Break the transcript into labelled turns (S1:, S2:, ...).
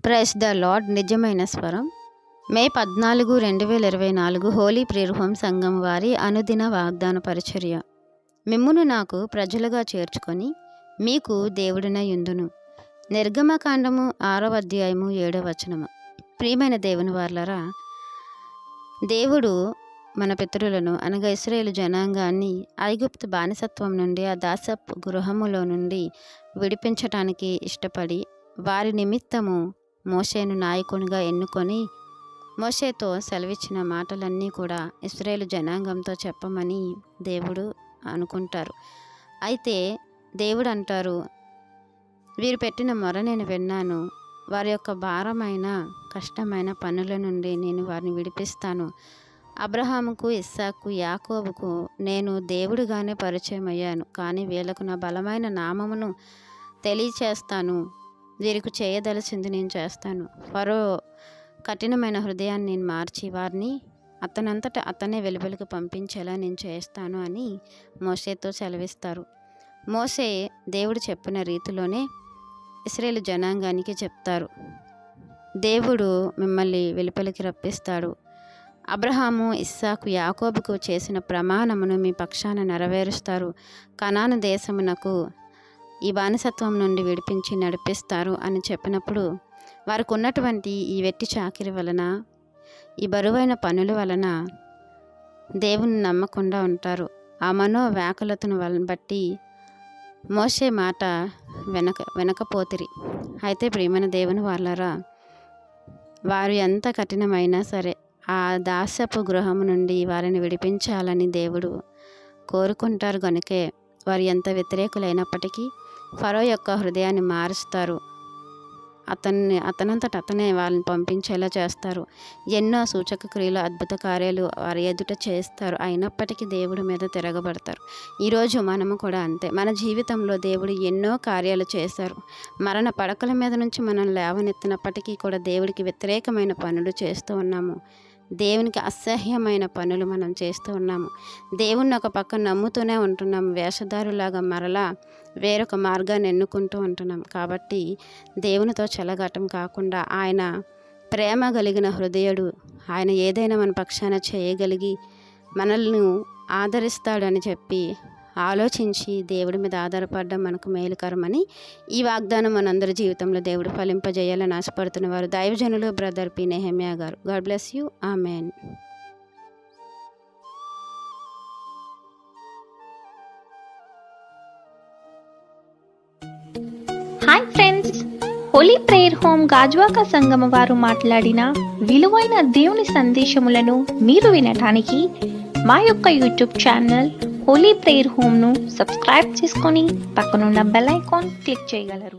S1: Praise the lord. నిజమైన స్వరం. మే 14, 2024 Holi prayer home సంఘం వారి అనుదిన వాగ్దాన పరిచర్య. మిమ్మును నాకు ప్రజలుగా చేర్చుకొని మీకు దేవుడినై యుందును. నిర్గమకాండము 6వ అధ్యాయము 7వ వచనము. ప్రియమైన దేవుని వారలారా, దేవుడు మన పితరులను అనగా ఇశ్రాయేలు జనాంగాన్ని ఐగుప్తు బానిసత్వం నుండి, ఆ దాసపు గృహములో నుండి విడిపించటానికి ఇష్టపడి వారి నిమిత్తము మోషేను నాయకునిగా ఎన్నుకొని మోషేతో సెలవిచ్చిన మాటలన్నీ కూడా ఇశ్రాయేలు జనాంగంతో చెప్పమని దేవుడు అనుకుంటారు. అయితే దేవుడు అంటారు, వీరు పెట్టిన మొర నేను విన్నాను, వారి యొక్క భారమైన కష్టమైన పనుల నుండి నేను వారిని విడిపిస్తాను. అబ్రహాముకు, ఇస్సాకు, యాకోబుకు నేను దేవుడిగానే పరిచయం అయ్యాను, కానీ వీళ్ళకు నా బలమైన నామమును తెలియచేస్తాను. వీరికి చేయదలసింది నేను చేస్తాను. ఫరో కఠినమైన హృదయాన్ని నేను మార్చి వారిని అతనంతట అతనే వెలుపలికి పంపించేలా నేను చేస్తాను అని మోషేతో సెలవిస్తారు. మోషే దేవుడు చెప్పిన రీతిలోనే ఇశ్రాయేలు జనాంగానికి చెప్తారు. దేవుడు మిమ్మల్ని వెలుపలికి రప్పిస్తాడు. అబ్రహాము, ఇస్సాకు, యాకోబుకు చేసిన ప్రమాణమును మీ పక్షాన నెరవేరుస్తారు. కనాను దేశమునకు ఈ బానిసత్వం నుండి విడిపించి నడిపిస్తారు అని చెప్పినప్పుడు వారికి ఉన్నటువంటి ఈ వెట్టి చాకిరి వలన, ఈ బరువైన పనుల వలన దేవుని నమ్మకుండా ఉంటారు. ఆ మనోవ్యాకులతను బట్టి మోషే మాట వెనకపోతిరి. అయితే ప్రియమైన దేవుని వారలారా, వారు ఎంత కఠినమైనా సరే ఆ దాసపు గృహము నుండి వారిని విడిపించాలని దేవుడు కోరుకుంటారు. కనుకే వారు ఎంత వ్యతిరేకులైనప్పటికీ ఫరో యొక్క హృదయాన్ని మారుస్తారు. అతనంతట అతనే వాళ్ళని పంపించేలా చేస్తారు. ఎన్నో సూచక క్రియలు, అద్భుత కార్యాలు వారి ఎదుట చేస్తారు. అయినప్పటికీ దేవుడి మీద తిరగబడతారు. ఈరోజు మనము కూడా అంతే. మన జీవితంలో దేవుడు ఎన్నో కార్యాలు చేశారు. మరణ పడకల మీద నుంచి మనం లేవనెత్తినప్పటికీ కూడా దేవుడికి వ్యతిరేకమైన పనులు చేస్తూ ఉన్నాము. దేవునికి అసహ్యమైన పనులు మనం చేస్తూ ఉన్నాము. దేవుణ్ణి ఒక పక్క నమ్ముతూనే ఉంటున్నాము. వేషధారులాగా మరలా వేరొక మార్గాన్ని ఎన్నుకుంటూ ఉంటున్నాం. కాబట్టి దేవునితో చెలగాటం కాకుండా ఆయన ప్రేమ కలిగిన హృదయుడు, ఆయన ఏదైనా మన పక్షాన చేయగలిగి మనల్ని ఆదరిస్తాడని చెప్పి ఆలోచించి దేవుడి మీద ఆధారపడడం మనకు మేలుకరమని ఈ వాగ్దానం మనందరి జీవితంలో దేవుడు ఫలింపజేయాలని ఆశపడుతున్న వారు దైవజనులు బ్రదర్ పి. నెహెమ్యా గారు. God bless you. Amen.
S2: Hi friends, holy prayer home Gajuwaka సంగమ వారు మాట్లాడిన విలువైన దేవుని సందేశములను మీరు వినటానికి మా యొక్క యూట్యూబ్ ఛానల్ హోలీ ప్రేయర్ హోమ్ను సబ్స్క్రైబ్ చేసుకొని పక్కనున్న బెల్ ఐకాన్ క్లిక్ చేయగలరు.